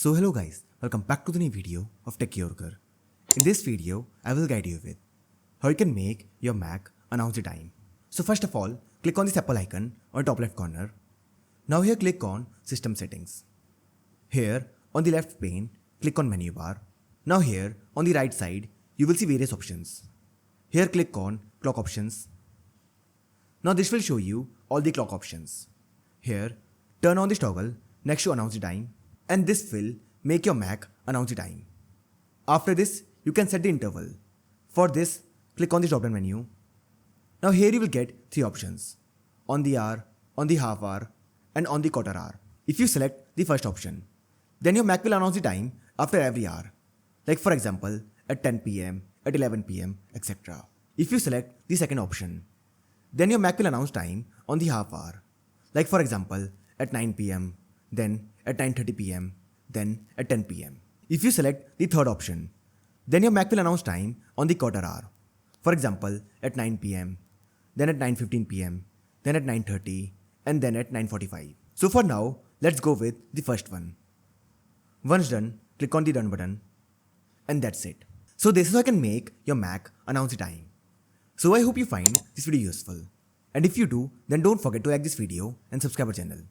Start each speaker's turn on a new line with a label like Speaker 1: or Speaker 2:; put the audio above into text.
Speaker 1: So hello guys, welcome back to the new video of Tech Yorker. In this video, I will guide you with how you can make your Mac announce the time. So first of all, click on this Apple icon on the top left corner. Now here click on System Settings. Here on the left pane, click on Menu Bar. Now here on the right side, you will see various options. Here click on Clock Options. Now this will show you all the clock options. Here, turn on this toggle next to announce the time, and this will make your Mac announce the time. After this, you can set the interval. For this, click on the drop-down menu. Now here you will get three options: on the hour, on the half hour, and on the quarter hour. If you select the first option, then your Mac will announce the time after every hour. Like for example, at 10 pm, at 11 pm, etc. If you select the second option, then your Mac will announce time on the half hour. Like for example, at 9 pm, then at 9:30 pm, then at 10 pm. If you select the third option, then your Mac will announce time on the quarter hour. For example, at 9 pm, then at 9:15 pm, then at 9:30, and then at 9:45. So for now, let's go with the first one. Once done, click on the done button, and that's it. So this is how you can make your Mac announce the time. So I hope you find this video useful. And if you do, then don't forget to like this video and subscribe our channel.